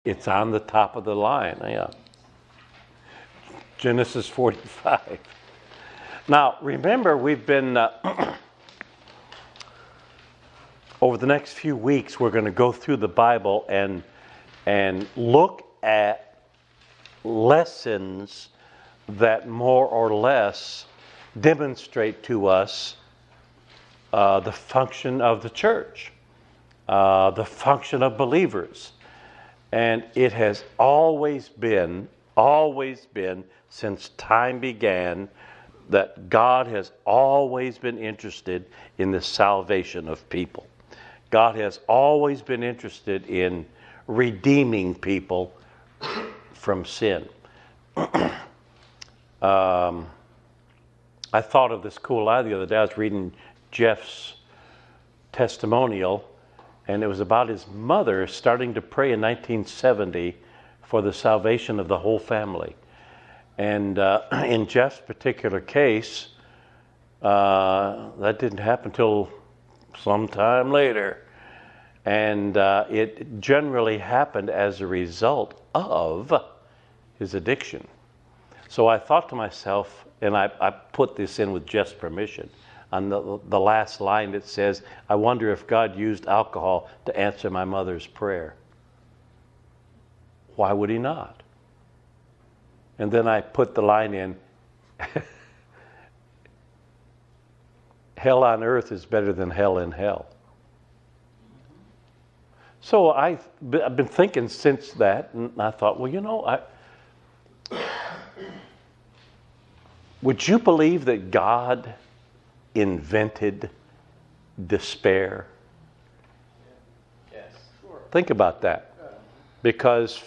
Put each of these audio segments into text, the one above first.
It's on the top of the line, yeah. Genesis 45. Now, remember, we've been, over the next few weeks, we're going to go through the Bible and look at lessons that more or less demonstrate to us the function of the church, the function of believers. And it has always been, since time began, that God has always been interested in the salvation of people. God has always been interested in redeeming people from sin. I thought of this cool lie the other day. I was reading Jeff's testimonial, and it was about his mother starting to pray in 1970 for the salvation of the whole family. And in Jeff's particular case, that didn't happen till sometime later. And it generally happened as a result of his addiction. So I thought to myself, and I put this in with Jeff's permission, on the last line it says, I wonder if God used alcohol to answer my mother's prayer. Why would he not? And then I put the line in, hell on earth is better than hell in hell. So I've been thinking since that, and I thought, well, you know, would you believe that God invented despair? Yes. Sure. Think about that. Because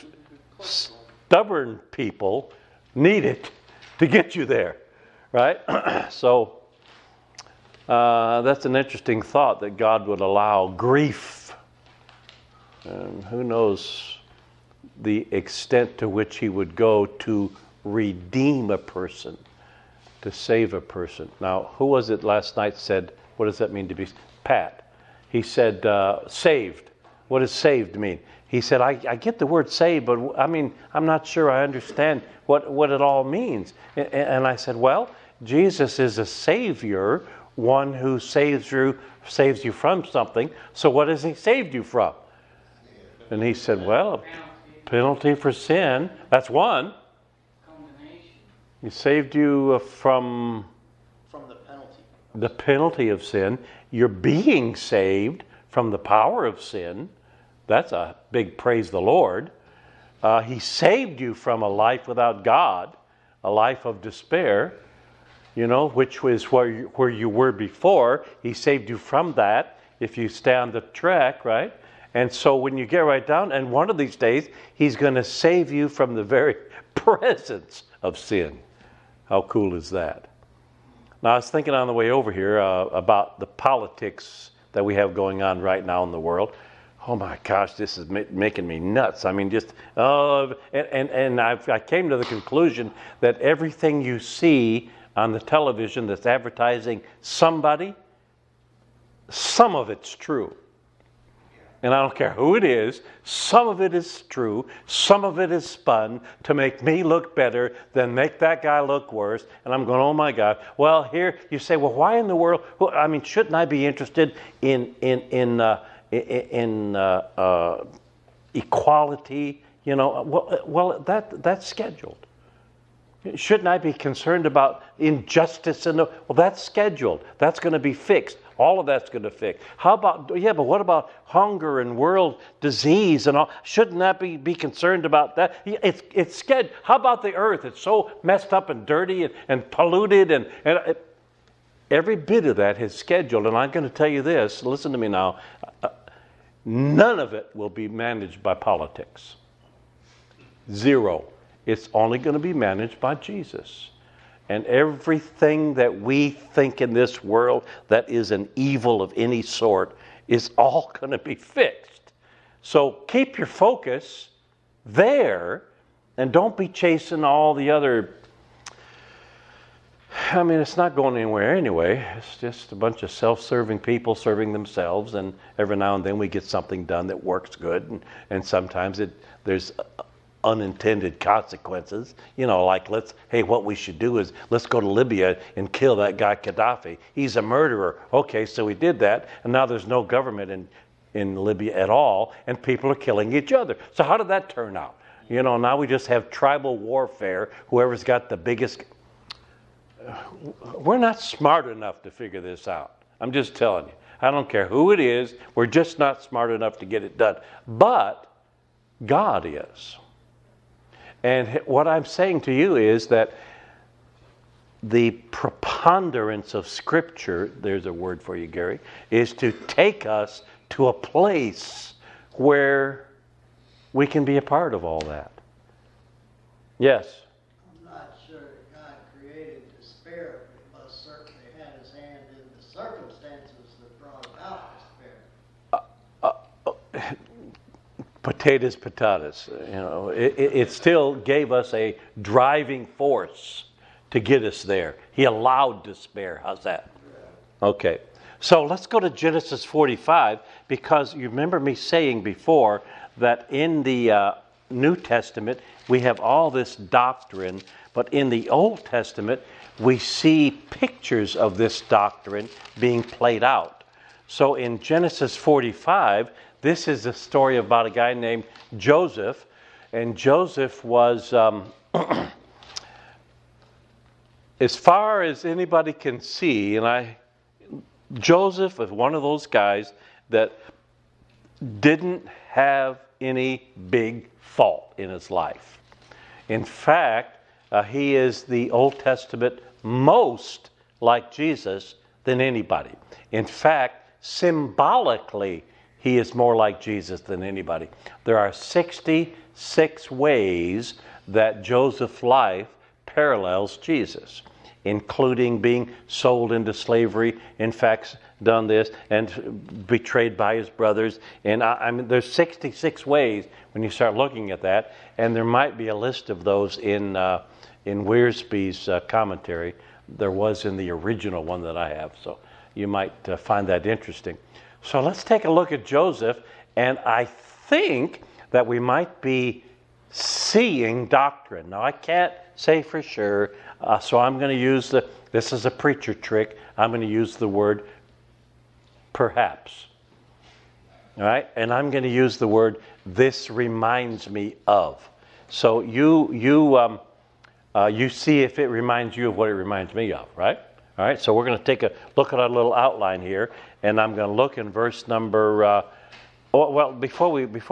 stubborn people need it to get you there, right? So that's an interesting thought, that God would allow grief. And who knows the extent to which he would go to redeem a person, to save a person. Now, who was it last night said, what does that mean to be? Pat. He said, saved. What does saved mean? He said, I get the word saved, but I mean, I'm not sure I understand what it all means. And I said, well, Jesus is a savior, one who saves you from something. So what has he saved you from? And he said, well, penalty for sin. That's one. He saved you from the penalty of sin. You're being saved from the power of sin. That's a big praise the Lord. He saved you from a life without God, a life of despair, you know, which was where you were before. He saved you from that if you stay on the track, right? And so when you get right down, and one of these days, he's going to save you from the very presence of sin. How cool is that? Now, I was thinking on the way over here about the politics that we have going on right now in the world. Oh my gosh, this is making me nuts. I mean, just, and I came to the conclusion that everything you see on the television that's advertising somebody, some of it's true. And I don't care who it is, some of it is true, some of it is spun to make me look better than make that guy look worse. And I'm going, oh my God. Well, here you say, well, why in the world? Well, I mean, shouldn't I be interested in equality? You know, well, that's scheduled. Shouldn't I be concerned about injustice? Well, that's scheduled. That's going to be fixed. All of that's going to fix. How about, but what about hunger and world disease and all? Shouldn't that be concerned about that? It's scheduled. How about the earth? It's so messed up and dirty and polluted and every bit of that is scheduled. And I'm going to tell you this, listen to me now, none of it will be managed by politics. Zero. It's only going to be managed by Jesus. And everything that we think in this world that is an evil of any sort is all going to be fixed. So keep your focus there and don't be chasing all the other I mean, it's not going anywhere anyway. It's just a bunch of self-serving people serving themselves, and every now and then we get something done that works good, and sometimes there's unintended consequences. You know, like what we should do is let's go to Libya and kill that guy Gaddafi. He's a murderer. Okay, so we did that, and now there's no government in Libya at all, and people are killing each other. So how did that turn out? You know, now we just have tribal warfare. Whoever's got the biggest... We're not smart enough to figure this out. I'm just telling you. I don't care who it is. We're just not smart enough to get it done. But God is. And what I'm saying to you is that the preponderance of Scripture, there's a word for you, Gary, is to take us to a place where we can be a part of all that. Yes? I'm not sure that God created despair, but he must certainly had his hand in the circumstances that brought about despair. Potatoes. You know, it still gave us a driving force to get us there. He allowed despair. How's that? Okay. So let's go to Genesis 45, because you remember me saying before that in the New Testament we have all this doctrine, but in the Old Testament we see pictures of this doctrine being played out. So in Genesis 45, this is a story about a guy named Joseph, and Joseph was, as far as anybody can see, Joseph was one of those guys that didn't have any big fault in his life. In fact, he is the Old Testament most like Jesus than anybody. In fact, symbolically, he is more like Jesus than anybody. There are 66 ways that Joseph's life parallels Jesus, including being sold into slavery, in fact, done this, and betrayed by his brothers. And I mean, there's 66 ways when you start looking at that, and there might be a list of those in Wiersbe's commentary. There was in the original one that I have, so you might find that interesting. So let's take a look at Joseph, and I think that we might be seeing doctrine. Now, I can't say for sure, so I'm going to use this is a preacher trick, I'm going to use the word perhaps. All right? And I'm going to use the word this reminds me of. So you see if it reminds you of what it reminds me of, right? All right, so we're going to take a look at our little outline here, and I'm going to look in verse number. Before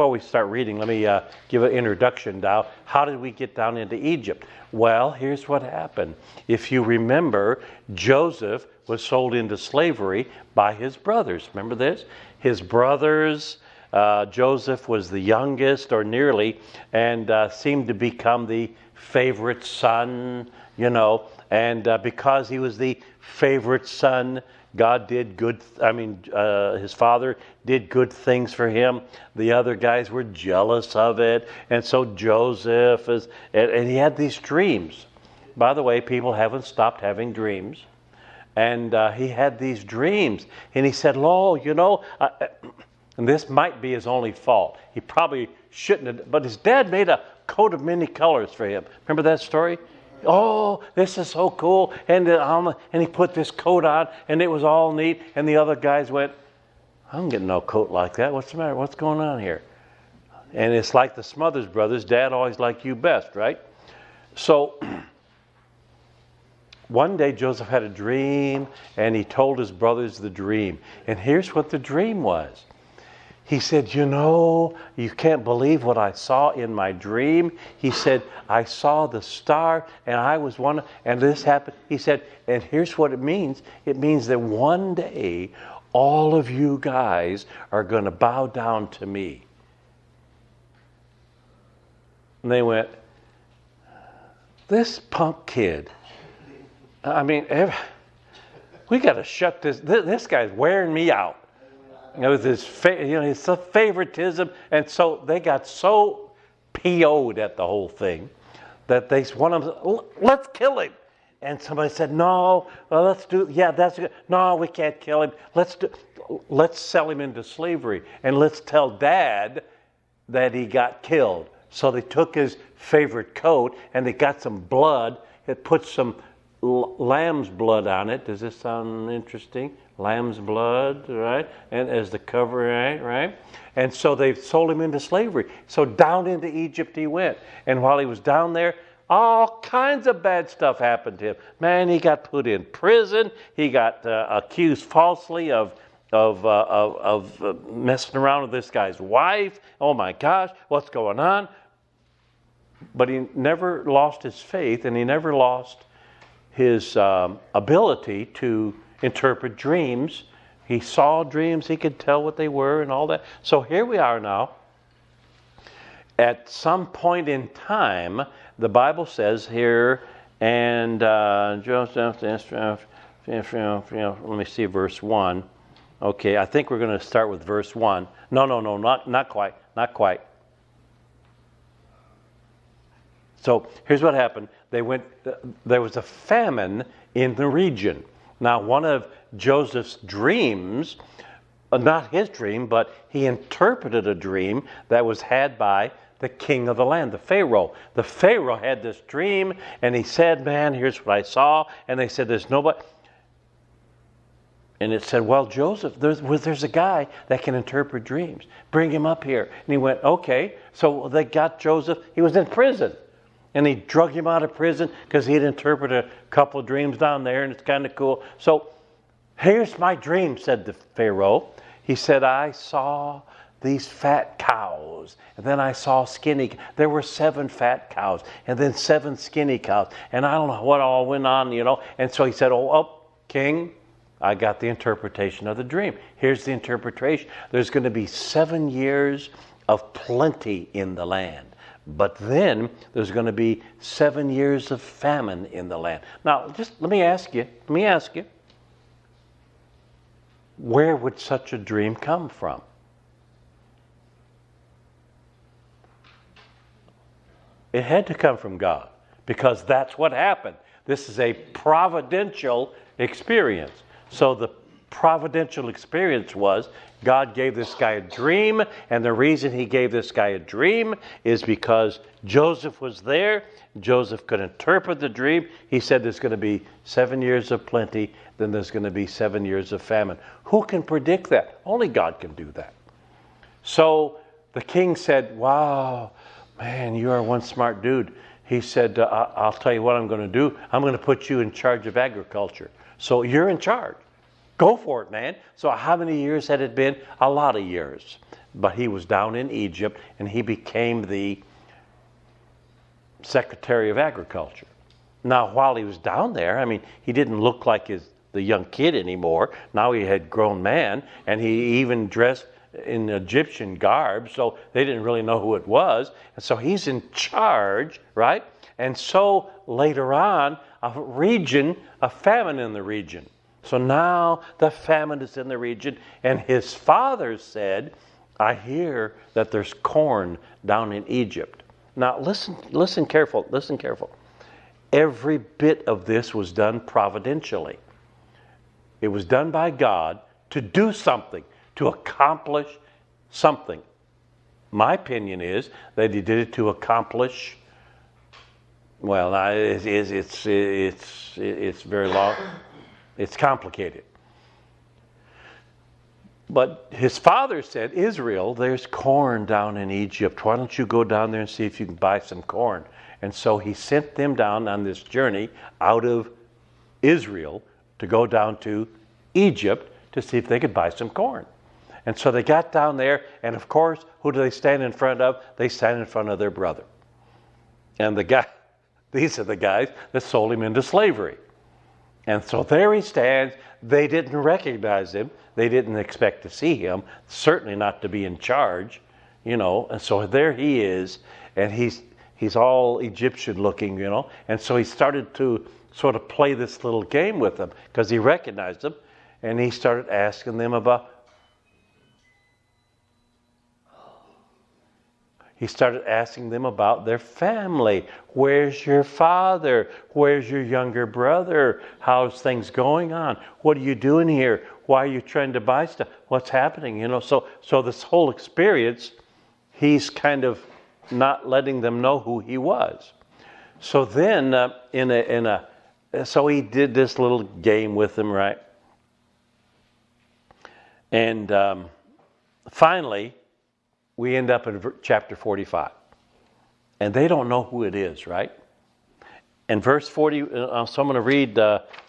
we start reading, let me give an introduction now. How did we get down into Egypt? Well, here's what happened. If you remember, Joseph was sold into slavery by his brothers. Remember this? His brothers. Joseph was the youngest, or nearly, and seemed to become the favorite son. You know. And because he was the favorite son, God did good. His father did good things for him. The other guys were jealous of it, and so Joseph and he had these dreams. By the way, people haven't stopped having dreams, and he had these dreams, and he said, "Lo, you know," and this might be his only fault. He probably shouldn't have, but his dad made a coat of many colors for him. Remember that story? Oh, this is so cool. And he put this coat on, and it was all neat. And the other guys went, I'm getting no coat like that. What's the matter? What's going on here? And it's like the Smothers Brothers. Dad always liked you best, right? So one day Joseph had a dream, and he told his brothers the dream. And here's what the dream was. He said, you know, you can't believe what I saw in my dream. He said, I saw the star, and I was one, and this happened. He said, and here's what it means. It means that one day, all of you guys are going to bow down to me. And they went, this punk kid. I mean, we got to shut this. This guy's wearing me out. It was his favoritism, and so they got so PO'd at the whole thing that one of them, let's kill him. And somebody said, no, well, let's do, yeah, that's good. No, we can't kill him. Let's sell him into slavery. And let's tell Dad that he got killed. So they took his favorite coat and they got some blood. It put some lamb's blood on it. Does this sound interesting? Lamb's blood, right? And as the cover, right? And so they sold him into slavery. So down into Egypt he went. And while he was down there, all kinds of bad stuff happened to him. Man, he got put in prison. He got accused falsely of messing around with this guy's wife. Oh my gosh, what's going on? But he never lost his faith, and he never lost his ability to interpret dreams. He saw dreams, he could tell what they were and all that. So here we are now. At some point in time, the Bible says here, and Joseph, let me see verse 1. Okay, I think we're going to start with verse 1. No, not quite. So here's what happened. There was a famine in the region. Now, one of Joseph's dreams, not his dream, but he interpreted a dream that was had by the king of the land, the Pharaoh. The Pharaoh had this dream, and he said, man, here's what I saw. And they said, there's nobody. And it said, well, Joseph, there's a guy that can interpret dreams. Bring him up here. And he went, okay. So they got Joseph. He was in prison. And he drug him out of prison because he'd interpreted a couple of dreams down there, and it's kind of cool. So here's my dream, said the Pharaoh. He said, I saw these fat cows, and then I saw skinny. There were 7 fat cows, and then 7 skinny cows, and I don't know what all went on, And so he said, King, I got the interpretation of the dream. Here's the interpretation. There's going to be 7 years of plenty in the land. But then there's going to be 7 years of famine in the land. Now, just let me ask you, where would such a dream come from? It had to come from God, because that's what happened. This is a providential experience. So the providential experience was God gave this guy a dream, and the reason he gave this guy a dream is because Joseph was there. Joseph could interpret the dream. He said there's going to be 7 years of plenty, then there's going to be 7 years of famine. Who can predict that? Only God can do that. So the king said, wow, man, you are one smart dude. He said, I'll tell you what I'm going to do. I'm going to put you in charge of agriculture. So you're in charge. Go for it, man. So how many years had it been? A lot of years. But he was down in Egypt, and he became the Secretary of Agriculture. Now, while he was down there, he didn't look like the young kid anymore. Now he had grown man, and he even dressed in Egyptian garb, so they didn't really know who it was. And so he's in charge, right? And so later on, a famine in the region. So now the famine is in the region, and his father said, I hear that there's corn down in Egypt. Now listen careful. Every bit of this was done providentially. It was done by God to do something, to accomplish something. My opinion is that he did it to accomplish, well, it's very long. It's complicated. But his father said, Israel, there's corn down in Egypt. Why don't you go down there and see if you can buy some corn? And so he sent them down on this journey out of Israel to go down to Egypt to see if they could buy some corn. And so they got down there, and of course, who do they stand in front of? They stand in front of their brother. And these are the guys that sold him into slavery. And so there he stands. They didn't recognize him. They didn't expect to see him, certainly not to be in charge, And so there he is, and he's all Egyptian looking, And so he started to sort of play this little game with them because he recognized them, and he started asking them about, he started asking them about their family. Where's your father? Where's your younger brother? How's things going on? What are you doing here? Why are you trying to buy stuff? What's happening? So this whole experience, he's kind of not letting them know who he was. So then, so he did this little game with them, right? And finally, we end up in chapter 45. And they don't know who it is, right? And verse 40, so I'm going to read,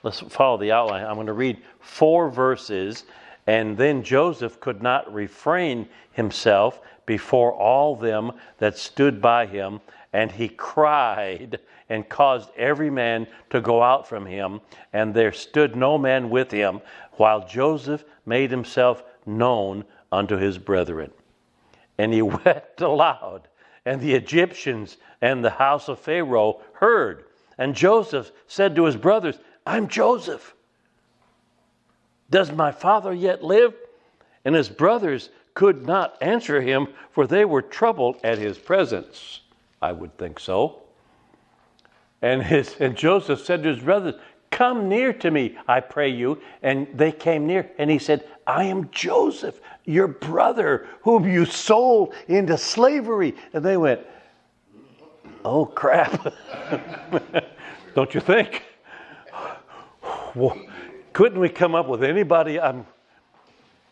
let's follow the outline. I'm going to read 4 verses. And then Joseph could not refrain himself before all them that stood by him, and he cried and caused every man to go out from him, and there stood no man with him, while Joseph made himself known unto his brethren. And he wept aloud, and the Egyptians and the house of Pharaoh heard. And Joseph said to his brothers, I'm Joseph. Does my father yet live? And his brothers could not answer him, for they were troubled at his presence. I would think so. And Joseph said to his brothers, come near to me, I pray you. And they came near, and he said, I am Joseph, your brother, whom you sold into slavery. And they went, oh crap. Don't you think? Well, couldn't we come up with anybody? I'm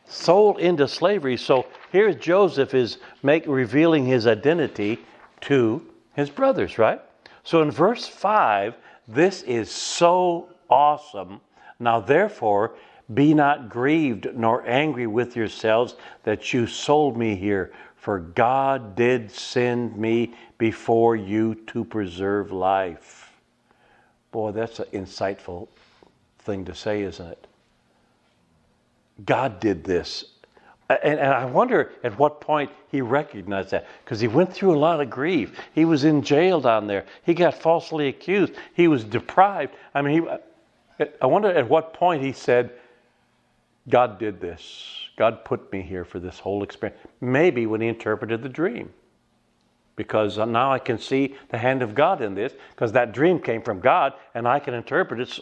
sold into slavery. So here Joseph is revealing his identity to his brothers, right? So in verse 5, this is so awesome. Now therefore, be not grieved nor angry with yourselves that you sold me here, for God did send me before you to preserve life. Boy, that's an insightful thing to say, isn't it? God did this. And I wonder at what point he recognized that, because he went through a lot of grief. He was in jail down there. He got falsely accused. He was deprived. I wonder at what point he said, God did this. God put me here for this whole experience. Maybe when he interpreted the dream. Because now I can see the hand of God in this, because that dream came from God, and I can interpret it.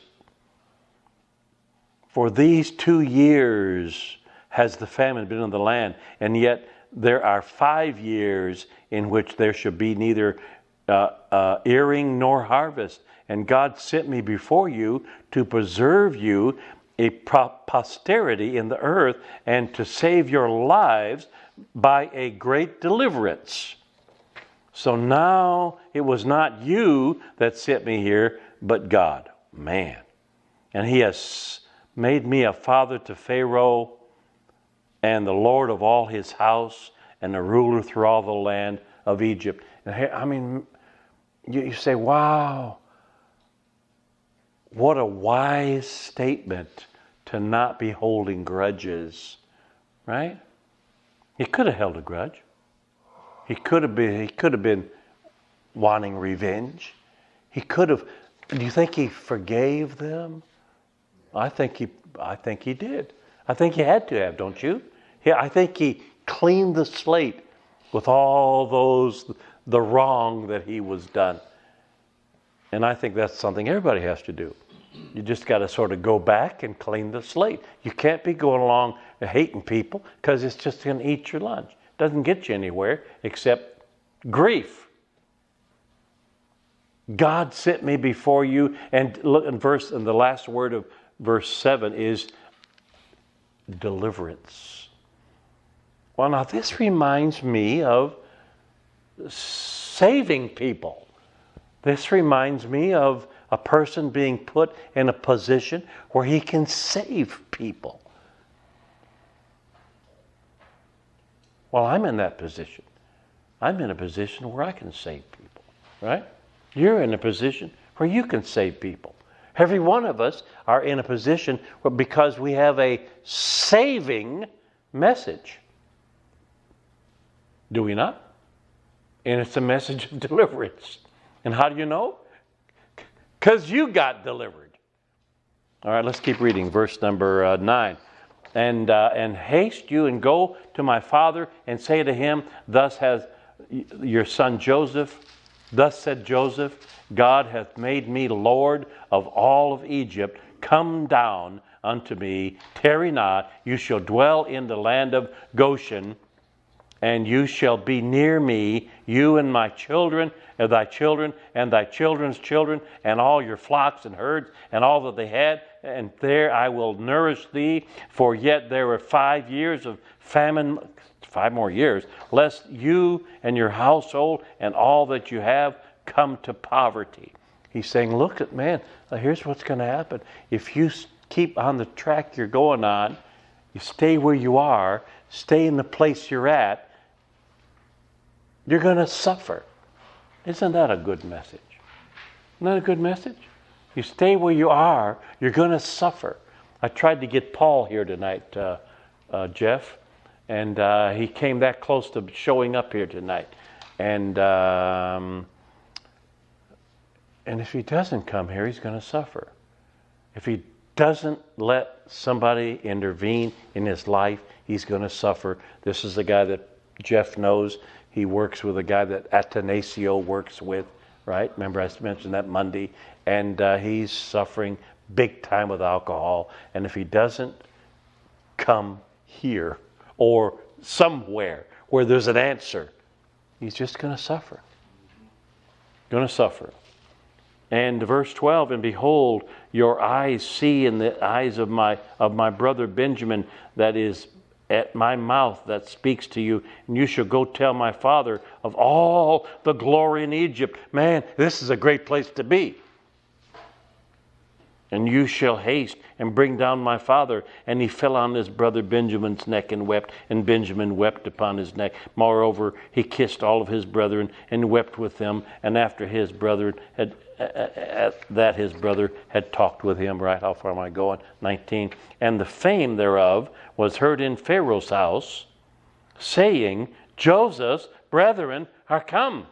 For these 2 years has the famine been in the land, and yet there are 5 years in which there should be neither earing nor harvest. And God sent me before you to preserve you a posterity in the earth, and to save your lives by a great deliverance. So now it was not you that sent me here, but God. Man. And he has made me a father to Pharaoh, and the Lord of all his house, and a ruler through all the land of Egypt. And you say, wow, what a wise statement to not be holding grudges, right? He could have held a grudge. He could have been wanting revenge. He could have. Do you think he forgave them? I think he did. I think he had to have, don't you? I think he cleaned the slate with all the wrong that he was done. And I think that's something everybody has to do. You just got to sort of go back and clean the slate. You can't be going along hating people, because it's just going to eat your lunch. It doesn't get you anywhere except grief. God sent me before you, and look in the last word of verse 7 is deliverance. Well, now this reminds me of saving people. This reminds me of a person being put in a position where he can save people. Well, I'm in that position. I'm in a position where I can save people, right? You're in a position where you can save people. Every one of us are in a position where, because we have a saving message. Do we not? And it's a message of deliverance. And how do you know? Because you got delivered. All right, let's keep reading. Verse number 9. And haste you and go to my father and say to him, thus has your son Joseph, thus said Joseph, God hath made me Lord of all of Egypt. Come down unto me, tarry not. You shall dwell in the land of Goshen, and you shall be near me, you and my children, and thy children, and thy children's children, and all your flocks and herds, and all that they had. And there I will nourish thee, for yet there are 5 years of famine, 5 more years, lest you and your household and all that you have come to poverty. He's saying, look at, man, here's what's going to happen. If you keep on the track you're going on, you stay where you are, stay in the place you're at, you're going to suffer. Isn't that a good message? Isn't that a good message? You stay where you are, you're going to suffer. I tried to get Paul here tonight, Jeff, and he came that close to showing up here tonight. And if he doesn't come here, he's going to suffer. If he doesn't let somebody intervene in his life, he's going to suffer. This is the guy that Jeff knows. He works with a guy that Atanasio works with, right? Remember I mentioned that Monday. And he's suffering big time with alcohol. And if he doesn't come here or somewhere where there's an answer, he's just going to suffer. Going to suffer. And verse 12, and behold, your eyes see in the eyes of my brother Benjamin that is at my mouth that speaks to you, and you shall go tell my father of all the glory in Egypt. Man, this is a great place to be. And you shall haste and bring down my father. And he fell on his brother Benjamin's neck and wept, and Benjamin wept upon his neck. Moreover, he kissed all of his brethren and wept with them. And after his brethren had his brother had talked with him. Right, how far am I going? 19. And the fame thereof was heard in Pharaoh's house, saying, Joseph's brethren are come.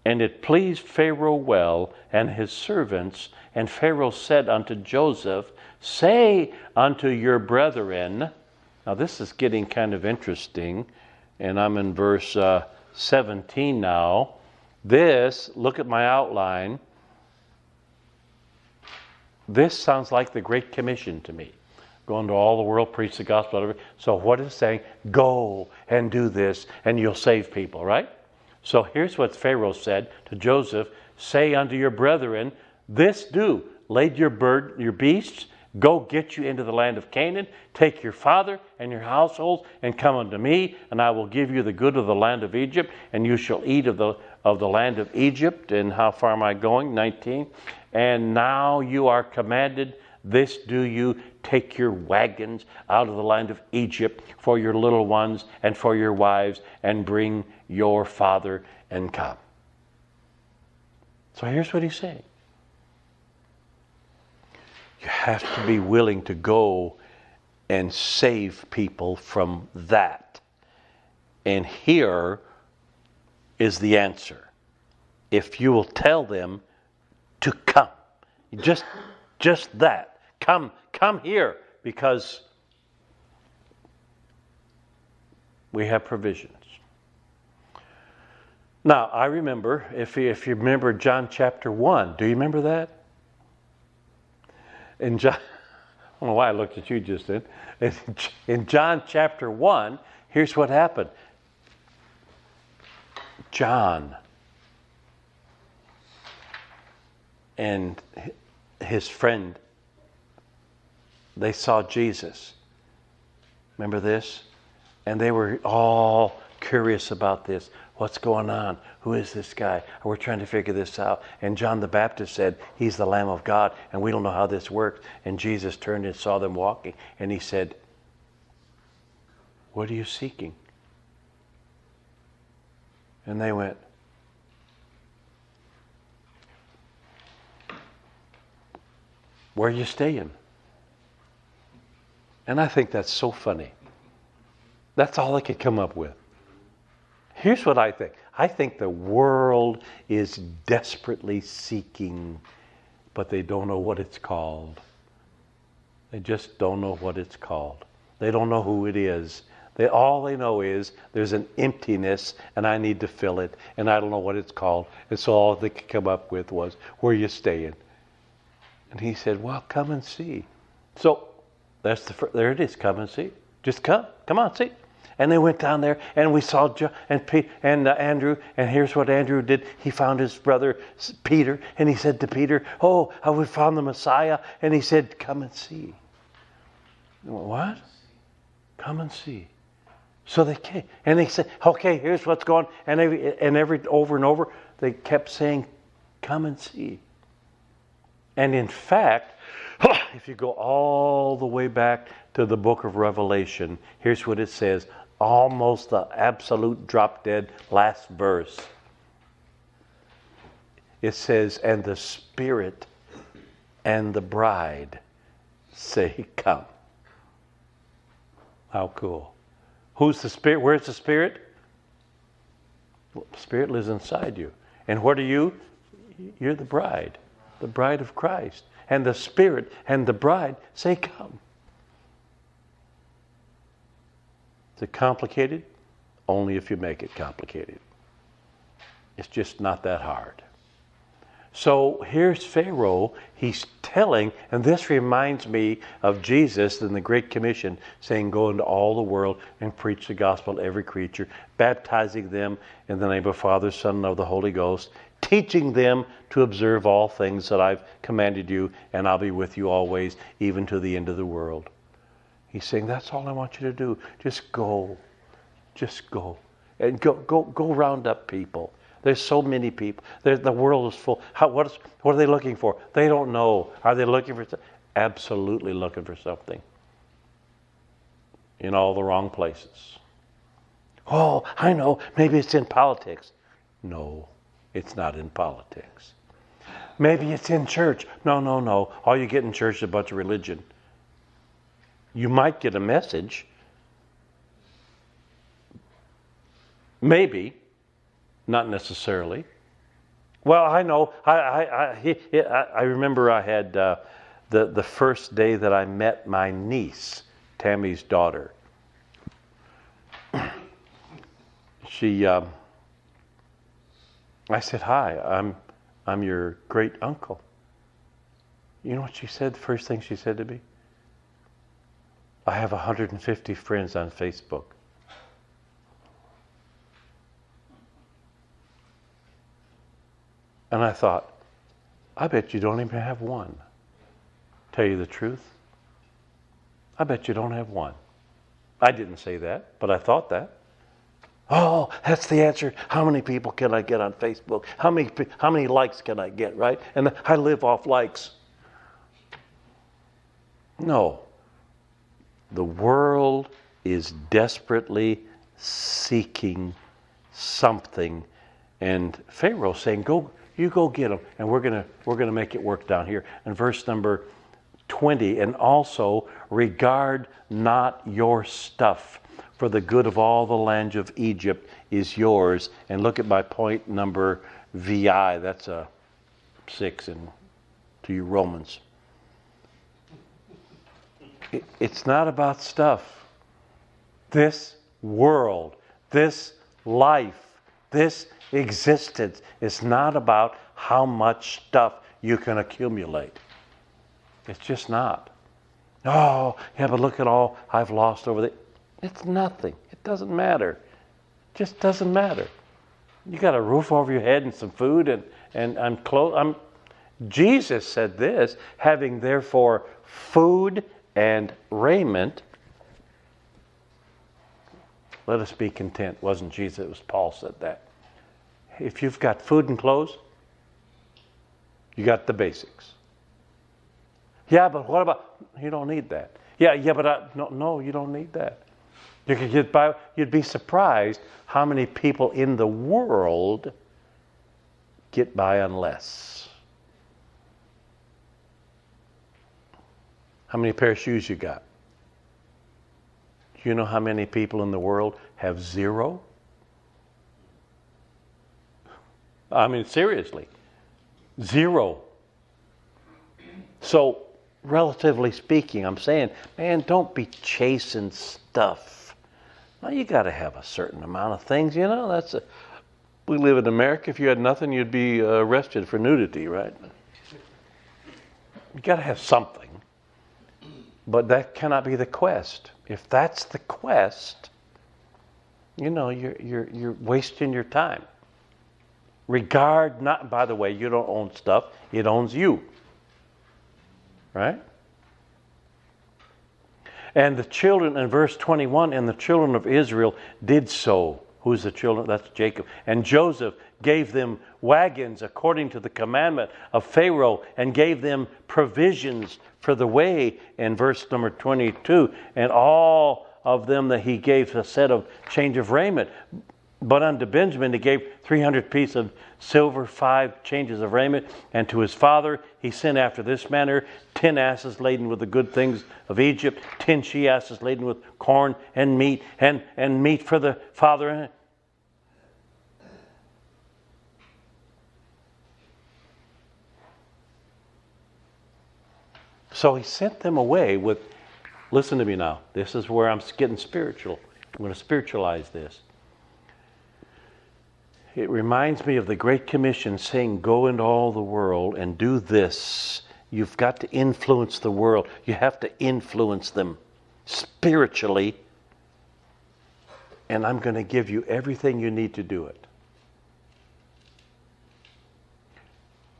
And it pleased Pharaoh well, and his servants. And Pharaoh said unto Joseph, say unto your brethren. Now this is getting kind of interesting, and I'm in verse 17 now. This, look at my outline. This sounds like the Great Commission to me. Go into all the world, preach the gospel. So what is it saying? Go and do this, and you'll save people, right? So here's what Pharaoh said to Joseph. Say unto your brethren, this do. Lay your beasts, go get you into the land of Canaan. Take your father and your household and come unto me, and I will give you the good of the land of Egypt, and you shall eat of the land of Egypt. And how far am I going? 19. And now you are commanded, this do you, take your wagons out of the land of Egypt for your little ones and for your wives, and bring your father and come. So here's what he's saying. You have to be willing to go and save people from that. And here is the answer. If you will tell them to come. Just that. Come here, because we have provisions. Now, I remember, if you remember John chapter 1, do you remember that? In John, I don't know why I looked at you just then. In John chapter 1, here's what happened. John and his friend, they saw Jesus. Remember this? And they were all curious about this. What's going on? Who is this guy? We're trying to figure this out. And John the Baptist said, he's the Lamb of God, and we don't know how this works. And Jesus turned and saw them walking, and he said, what are you seeking? And they went, where are you staying? And I think that's so funny. That's all they could come up with. Here's what I think. I think the world is desperately seeking, but they don't know what it's called. They just don't know what it's called. They don't know who it is All they know is there's an emptiness and I need to fill it, and I don't know what it's called. And so all they could come up with was, where are you staying? And he said, well, come and see. So there it is, come and see. Just come on, see. And they went down there, and we saw John and Andrew, and here's what Andrew did. He found his brother Peter, and he said to Peter, oh, we found the Messiah. And he said, come and see. What? Come and see. So they came, and they said, okay, here's what's going on. And every over and over, they kept saying, come and see. And in fact, if you go all the way back to the book of Revelation, here's what it says, almost the absolute drop dead last verse. It says, and the Spirit and the bride say, come. How cool. Who's the Spirit? Where's the Spirit? Well, the Spirit lives inside you. And what are you? You're the bride of Christ. And the Spirit and the bride say, come. Is it complicated? Only if you make it complicated. It's just not that hard. So here's Pharaoh. He's telling, and this reminds me of Jesus in the Great Commission, saying, go into all the world and preach the gospel to every creature, baptizing them in the name of the Father, Son, and of the Holy Ghost, teaching them to observe all things that I've commanded you, and I'll be with you always, even to the end of the world. He's saying, that's all I want you to do. Just go. Just go. And go round up people. There's so many people. The world is full. What are they looking for? They don't know. Are they looking for something? Absolutely looking for something. In all the wrong places. Oh, I know. Maybe it's in politics. No, it's not in politics. Maybe it's in church. No. All you get in church is a bunch of religion. You might get a message. Maybe. Not necessarily. Well, I know. I remember I had the first day that I met my niece, Tammy's daughter. I said, hi, I'm your great uncle. You know what she said? The first thing she said to me? I have 150 friends on Facebook. And I thought, I bet you don't even have one. Tell you the truth, I bet you don't have one. I didn't say that, but I thought that. Oh, that's the answer. How many people can I get on Facebook? How many likes can I get, right? And I live off likes. No. The world is desperately seeking something. And Pharaoh's saying, you go get them, and we're gonna make it work down here. And verse number 20, and also regard not your stuff, for the good of all the land of Egypt is yours. And look at my point number VI. That's a 6 to you Romans. It's not about stuff. This world, this life, this existence is not about how much stuff you can accumulate. It's just not. Oh, yeah, but look at all I've lost over the... It's nothing. It doesn't matter. It just doesn't matter. You got a roof over your head and some food and I'm clothes. Jesus said this, having therefore food and raiment, let us be content. It wasn't Jesus, it was Paul said that. If you've got food and clothes, you got the basics. Yeah, but what about, you don't need that. Yeah, but no, you don't need that. You could get by, you'd be surprised how many people in the world get by on less. How many pair of shoes you got? Do you know how many people in the world have zero? I mean, seriously, zero. So, relatively speaking, I'm saying, man, don't be chasing stuff. Well, you got to have a certain amount of things, you know. We live in America. If you had nothing, you'd be arrested for nudity, right? You got to have something. But that cannot be the quest. If that's the quest, you know, you're wasting your time. Regard not, by the way, you don't own stuff, it owns you. Right? And the children, in verse 21, and the children of Israel did so. Who's the children? That's Jacob. And Joseph gave them wagons according to the commandment of Pharaoh, and gave them provisions for the way, in verse number 22. And all of them that he gave a set of change of raiment. But unto Benjamin he gave 300 pieces of silver, 5 changes of raiment. And to his father he sent after this manner 10 asses laden with the good things of Egypt, 10 she-asses laden with corn and meat, and meat for the father. So he sent them away with, listen to me now, this is where I'm getting spiritual. I'm going to spiritualize this. It reminds me of the Great Commission saying, go into all the world and do this. You've got to influence the world. You have to influence them spiritually. And I'm going to give you everything you need to do it.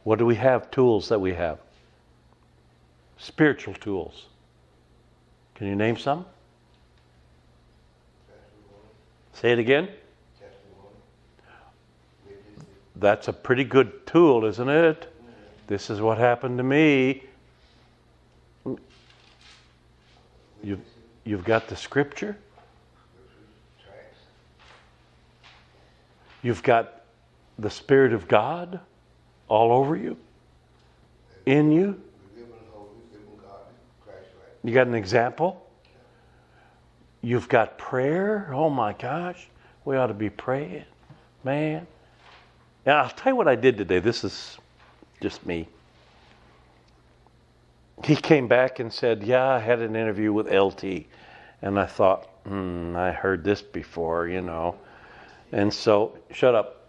What do we have? Tools that we have. Spiritual tools. Can you name some? Say it again. That's a pretty good tool, isn't it? This is what happened to me. You've got the scripture. You've got the Spirit of God all over you, in you. You got an example. You've got prayer. Oh my gosh, we ought to be praying, man. And I'll tell you what I did today. This is just me. He came back and said, yeah, I had an interview with LT. And I thought, I heard this before, you know. And so, shut up.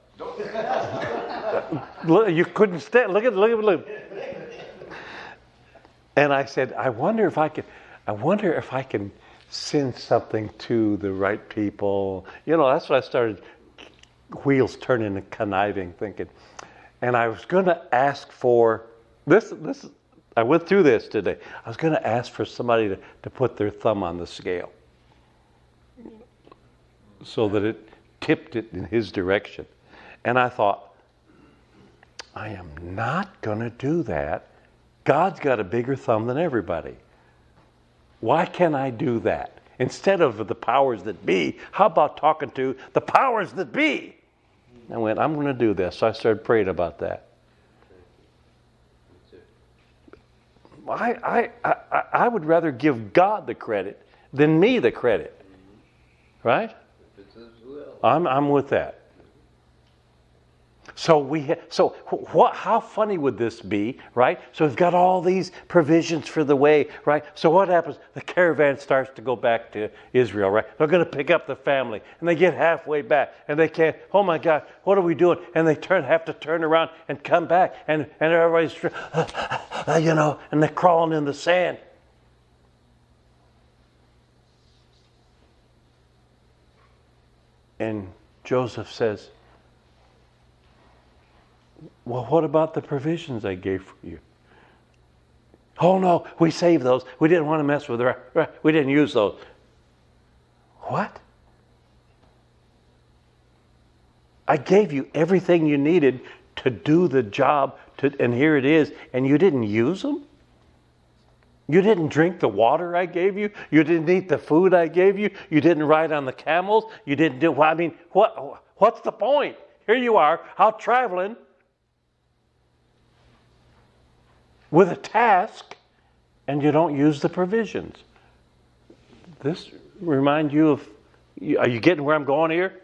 Look, you couldn't stand. Look at. And I said, I wonder if I can send something to the right people. You know, that's what I started. Wheels turning and conniving, thinking. And I was going to ask for this. I went through this today. I was going to ask for somebody to put their thumb on the scale so that it tipped it in his direction. And I thought, I am not going to do that. God's got a bigger thumb than everybody. Why can't I do that? Instead of the powers that be, how about talking to the powers that be? I went, I'm going to do this. So I started praying about that. I would rather give God the credit than me the credit. Right? I'm with that. So how funny would this be, right? So we've got all these provisions for the way, right? So what happens? The caravan starts to go back to Israel, right? They're going to pick up the family, and they get halfway back, and they can't. Oh my God, what are we doing? And they have to turn around and come back, and everybody's, you know, and they're crawling in the sand. And Joseph says, well, what about the provisions I gave for you? Oh no, we saved those. We didn't want to mess with her. We didn't use those. What? I gave you everything you needed to do the job, and here it is, and you didn't use them? You didn't drink the water I gave you? You didn't eat the food I gave you? You didn't ride on the camels? You didn't do, I mean, what's the point? Here you are, out traveling with a task, and you don't use the provisions. This remind you of, are you getting where I'm going here?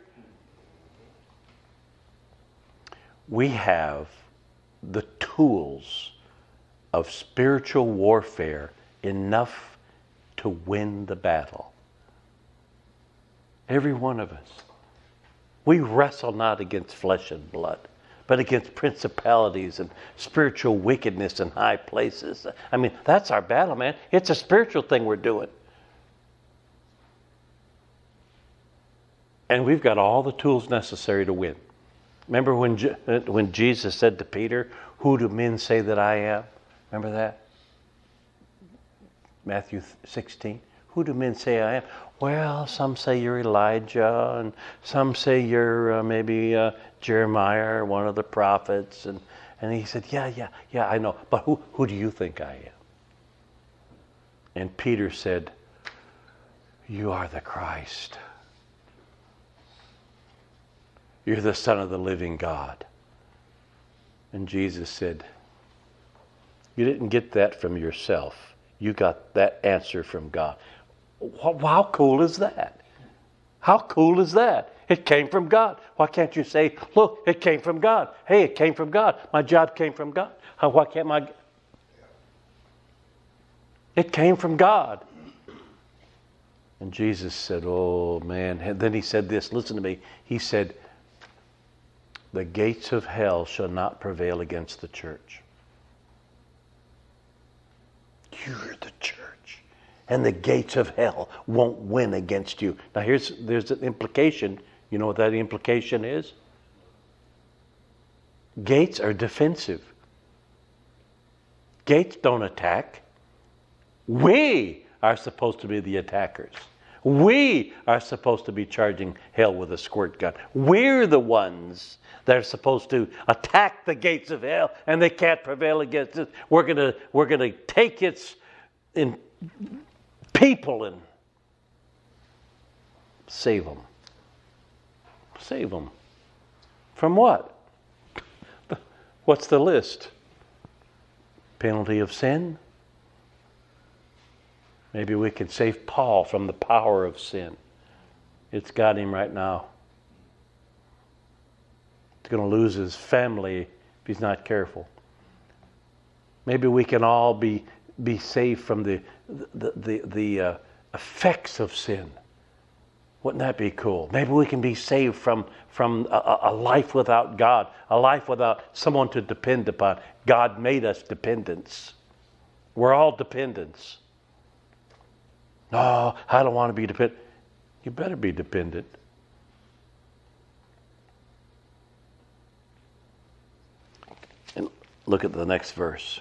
We have the tools of spiritual warfare enough to win the battle. Every one of us. We wrestle not against flesh and blood, but against principalities and spiritual wickedness in high places. I mean, that's our battle, man. It's a spiritual thing we're doing. And we've got all the tools necessary to win. Remember when Jesus said to Peter, "Who do men say that I am?" Remember that? Matthew 16. Who do men say I am? Well, some say you're Elijah, and some say you're maybe Jeremiah or one of the prophets. And he said, yeah, I know. But who do you think I am? And Peter said, "You are the Christ. You're the Son of the living God." And Jesus said, "You didn't get that from yourself. You got that answer from God." How cool is that? How cool is that? It came from God. Why can't you say, "Look, it came from God. Hey, it came from God. My job came from God." Why can't my... It came from God. And Jesus said, "Oh, man." And then he said this. Listen to me. He said, "The gates of hell shall not prevail against the church." You're the church. And the gates of hell won't win against you. Now there's an implication. You know what that implication is? Gates are defensive. Gates don't attack. We are supposed to be the attackers. We are supposed to be charging hell with a squirt gun. We're the ones that are supposed to attack the gates of hell, and they can't prevail against it. We're gonna take its people and save them. Save them. From what? What's the list? Penalty of sin? Maybe we can save Paul from the power of sin. It's got him right now. He's going to lose his family if he's not careful. Maybe we can all be saved from the effects of sin. Wouldn't that be cool? Maybe we can be saved from a life without God, a life without someone to depend upon. God made us dependents. We're all dependents. No, I don't want to be dependent. You better be dependent. And look at the next verse.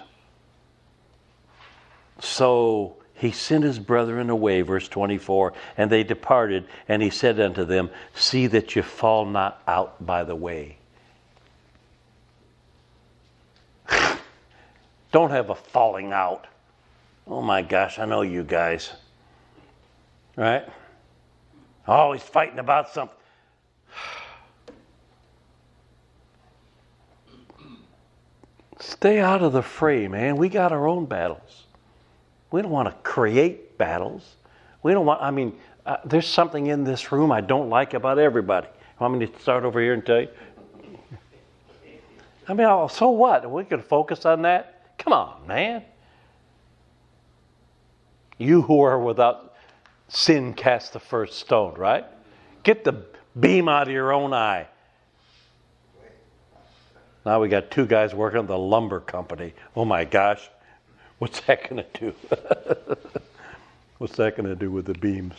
So he sent his brethren away, verse 24, and they departed, and he said unto them, "See that you fall not out by the way." Don't have a falling out. Oh my gosh, I know you guys. Right? Always fighting about something. Stay out of the fray, man. We got our own battles. We don't want to create battles. We don't want, there's something in this room I don't like about everybody. Want me to start over here and tell you? So what? We can focus on that? Come on, man. You who are without sin, cast the first stone, right? Get the beam out of your own eye. Now we got two guys working at the lumber company. Oh my gosh. What's that going to do? What's that going to do with the beams?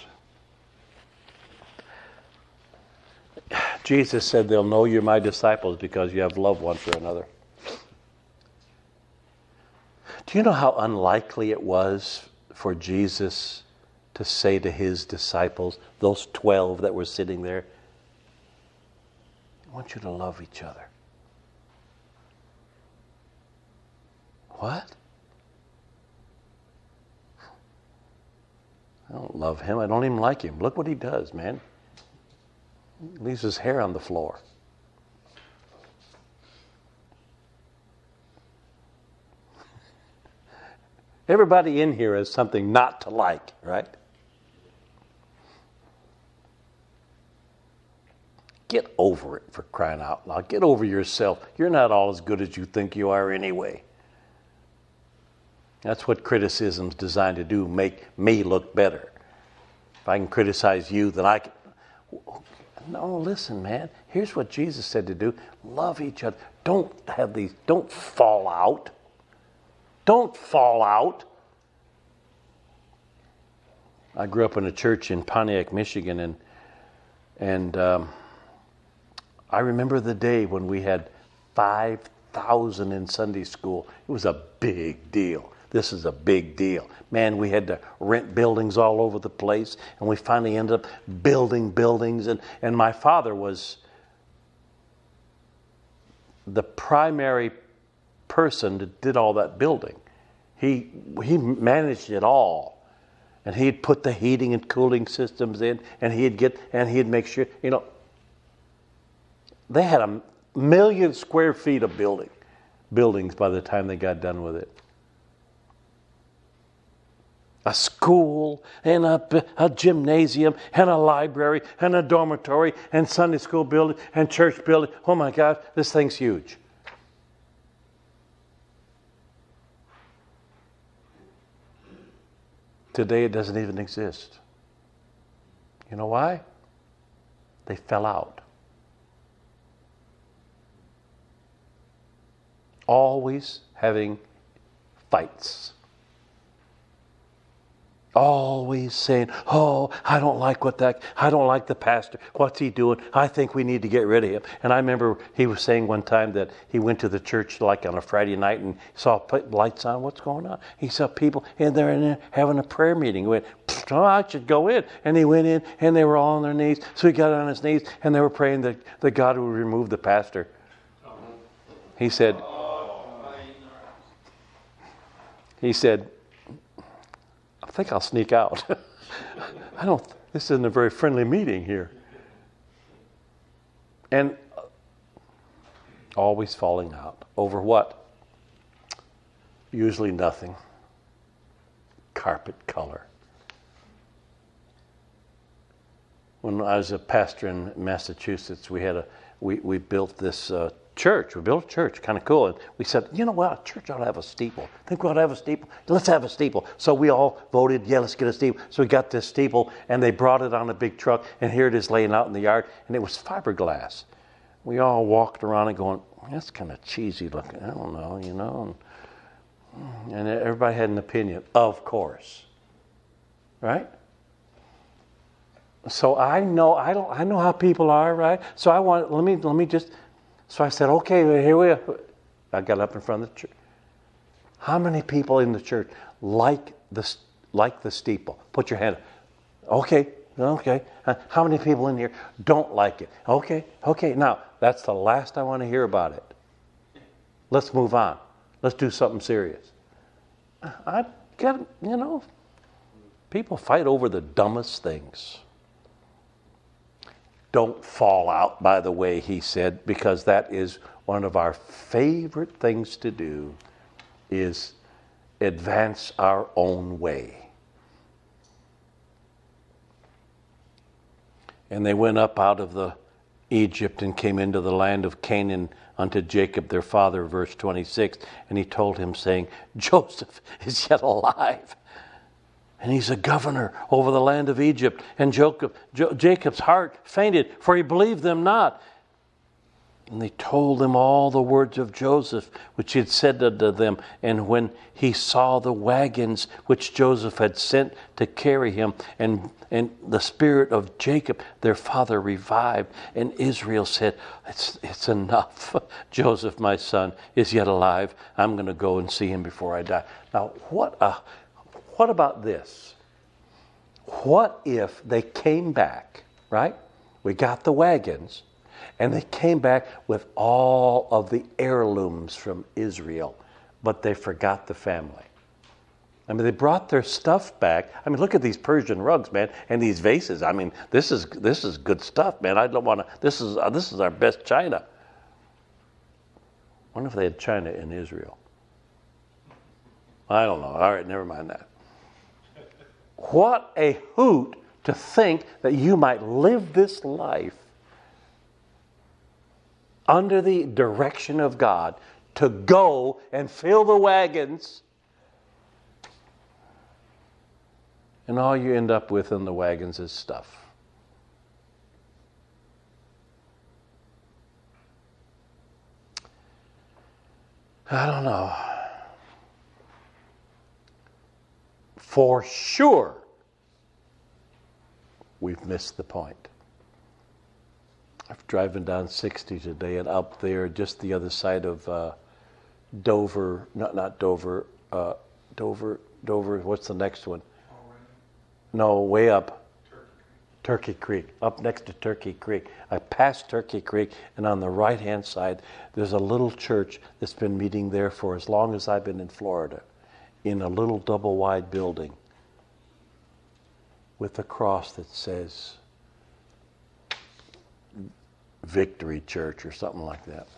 Jesus said they'll know you're my disciples because you have love one for another. Do you know how unlikely it was for Jesus to say to his disciples, those 12 that were sitting there, "I want you to love each other"? What? I don't love him. I don't even like him. Look what he does, man. He leaves his hair on the floor. Everybody in here has something not to like, right? Get over it, for crying out loud. Get over yourself. You're not all as good as you think you are anyway. That's what criticism's designed to do, make me look better. If I can criticize you, then I can... No, listen, man. Here's what Jesus said to do. Love each other. Don't fall out. Don't fall out. I grew up in a church in Pontiac, Michigan, and I remember the day when we had 5,000 in Sunday school. It was a big deal. This is a big deal. Man, we had to rent buildings all over the place, and we finally ended up building buildings. And my father was the primary person that did all that building. He managed it all. And he'd put the heating and cooling systems in, and he'd make sure, they had 1 million square feet of buildings by the time they got done with it. A school, and a gymnasium, and a library, and a dormitory, and Sunday school building, and church building. Oh my God, this thing's huge. Today it doesn't even exist. You know why? They fell out. Always having fights. Always saying, oh, I don't like the pastor. What's he doing? I think we need to get rid of him. And I remember he was saying one time that he went to the church like on a Friday night and saw lights on. What's going on? He saw people in there having a prayer meeting. He went, oh, I should go in. And he went in and they were all on their knees. So he got on his knees and they were praying that God would remove the pastor. He said, I think I'll sneak out. This isn't a very friendly meeting here. And always falling out. Over what? Usually nothing. Carpet color. When I was a pastor in Massachusetts, we built this church. We built a church, kind of cool. And we said, you know what, a church ought to have a steeple. Think we ought to have a steeple? Let's have a steeple. So we all voted, yeah, let's get a steeple. So we got this steeple, and they brought it on a big truck, and here it is laying out in the yard, and it was fiberglass. We all walked around and going, that's kind of cheesy looking. I don't know, And everybody had an opinion, of course. Right? So I know how people are, right? So let me just. So I said, okay, here we are. I got up in front of the church. How many people in the church like the steeple? Put your hand up. Okay. How many people in here don't like it? Okay. Now, that's the last I want to hear about it. Let's move on. Let's do something serious. People fight over the dumbest things. Don't fall out, by the way, he said, because that is one of our favorite things to do, is advance our own way. And they went up out of the Egypt and came into the land of Canaan unto Jacob their father, verse 26. And he told him, saying, Joseph is yet alive. And he's a governor over the land of Egypt. And Jacob's heart fainted, for he believed them not. And they told him all the words of Joseph, which he had said unto them. And when he saw the wagons which Joseph had sent to carry him, and the spirit of Jacob, their father, revived. And Israel said, it's enough. Joseph, my son, is yet alive. I'm going to go and see him before I die. Now, what about this? What if they came back, right? We got the wagons, and they came back with all of the heirlooms from Israel, but they forgot the family. I mean, they brought their stuff back. I mean, look at these Persian rugs, man, and these vases. I mean, this is good stuff, man. I don't want to. This is our best china. I wonder if they had china in Israel. I don't know. All right, never mind that. What a hoot to think that you might live this life under the direction of God, to go and fill the wagons, and all you end up with in the wagons is stuff. I don't know. For sure, we've missed the point. I'm driving down 60 today, and up there, just the other side of Dover, not Dover, Dover, what's the next one? No, way up. Turkey Creek, up next to Turkey Creek. I passed Turkey Creek, and on the right-hand side, there's a little church that's been meeting there for as long as I've been in Florida, in a little double-wide building with a cross that says Victory Church or something like that.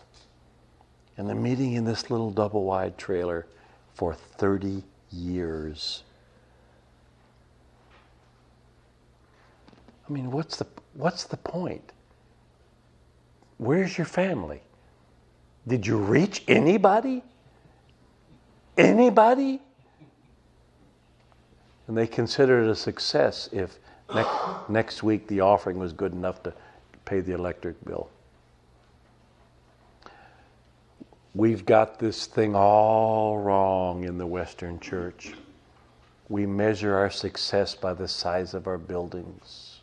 And they're meeting in this little double-wide trailer for 30 years. I mean, what's the point? Where's your family? Did you reach anybody? Anybody? And they considered it a success if next week the offering was good enough to pay the electric bill. We've got this thing all wrong in the Western Church. We measure our success by the size of our buildings.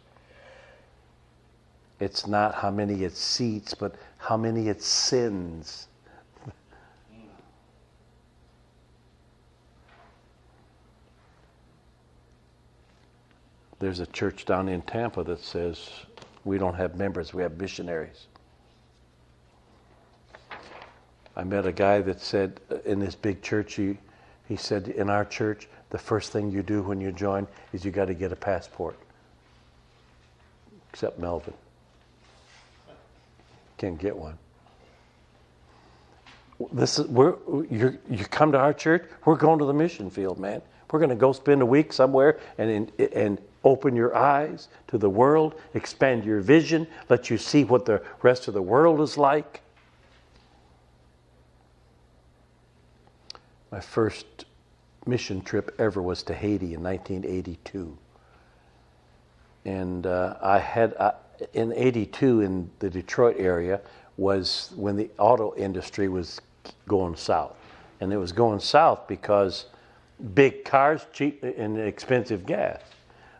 It's not how many it seats, but how many it sins. There's a church down in Tampa that says we don't have members, we have missionaries. I met a guy that said in this big church, he said, in our church, the first thing you do when you join is you got to get a passport. Except Melvin. Can't get one. You come to our church, we're going to the mission field, man. We're going to go spend a week somewhere and open your eyes to the world, expand your vision, let you see what the rest of the world is like. My first mission trip ever was to Haiti in 1982. And in 82 in the Detroit area was when the auto industry was going south. And it was going south because big cars, cheap and expensive gas.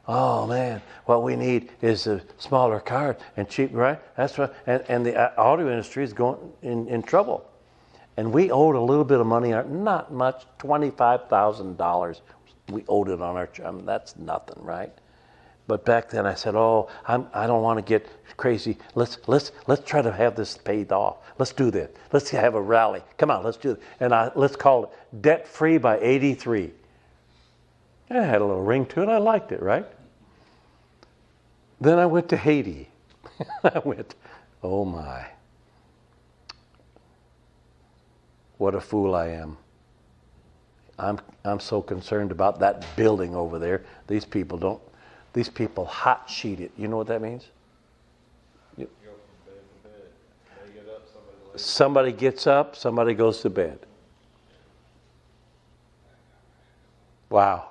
Oh man, what we need is a smaller car and cheap, right? That's what, and the auto industry is going in trouble. And we owed a little bit of money, not much, $25,000. We owed it on our, that's nothing, right? But back then I said, I don't want to get crazy. Let's try to have this paid off. Let's do this. Let's have a rally. Come on, let's do it. And let's call it Debt Free by 83. It had a little ring to it. I liked it, right? Then I went to Haiti. I went, oh my. What a fool I am. I'm so concerned about that building over there. These people hot sheet it. You know what that means? Somebody gets up, somebody goes to bed. Wow.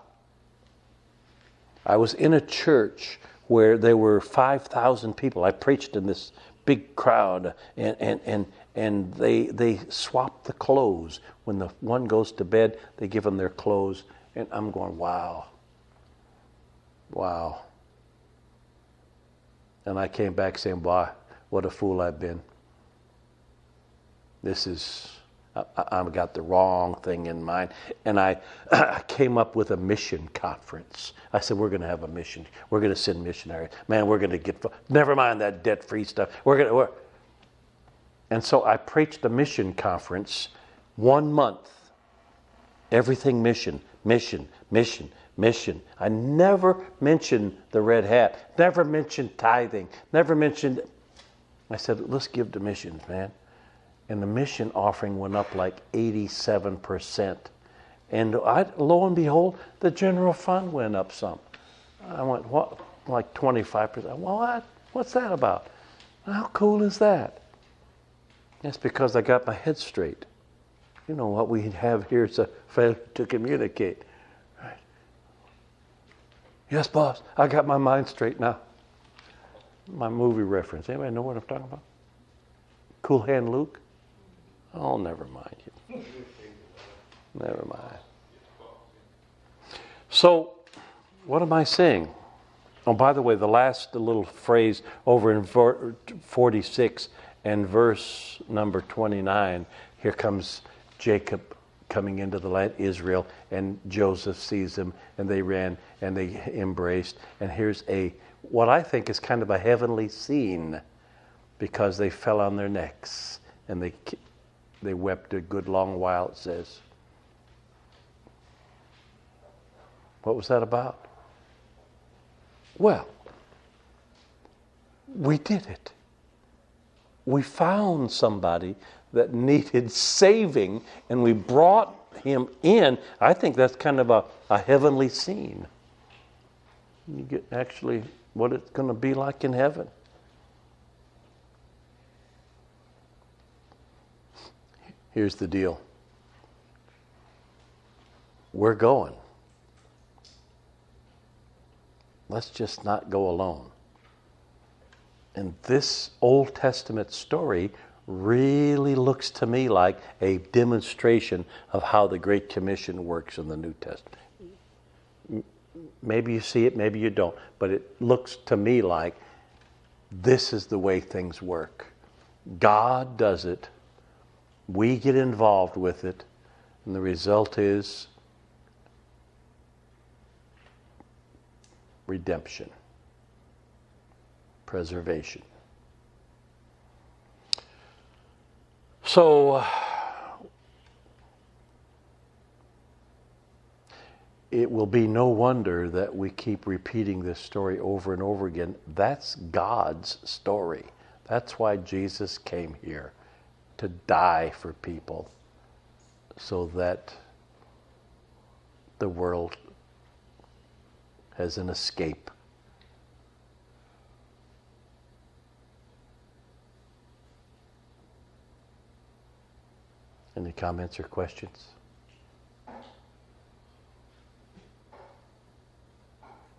I was in a church where there were 5,000 people. I preached in this big crowd, and they swap the clothes. When the one goes to bed, they give them their clothes. And I'm going, wow. Wow. And I came back saying, wow, what a fool I've been. I've got the wrong thing in mind. And I came up with a mission conference. I said, we're going to have a mission. We're going to send missionaries. Man, we're going to get, never mind that debt-free stuff. And so I preached a mission conference 1 month. Everything mission. I never mentioned the red hat. Never mentioned tithing. Never mentioned. I said, let's give to missions, man. And the mission offering went up like 87%. And lo and behold, the general fund went up some. I went, what? Like 25%. Well, what? What's that about? How cool is that? That's because I got my head straight. You know, what we have here is a failure to communicate. Right? Yes, boss, I got my mind straight now. My movie reference. Anybody know what I'm talking about? Cool Hand Luke? Oh, never mind. Never mind. So, what am I saying? Oh, by the way, the last little phrase over in 46 and verse number 29, here comes Jacob coming into the land, Israel, and Joseph sees him, and they ran, and they embraced. And here's what I think is kind of a heavenly scene, because they fell on their necks, and they wept a good long while, it says. What was that about? Well, we did it. We found somebody that needed saving, and we brought him in. I think that's kind of a heavenly scene. You get actually what it's going to be like in heaven. Here's the deal. We're going. Let's just not go alone. And this Old Testament story really looks to me like a demonstration of how the Great Commission works in the New Testament. Maybe you see it, maybe you don't, but it looks to me like this is the way things work. God does it, we get involved with it, and the result is redemption, preservation. So, it will be no wonder that we keep repeating this story over and over again. That's God's story. That's why Jesus came here, to die for people, so that the world has an escape. Any comments or questions?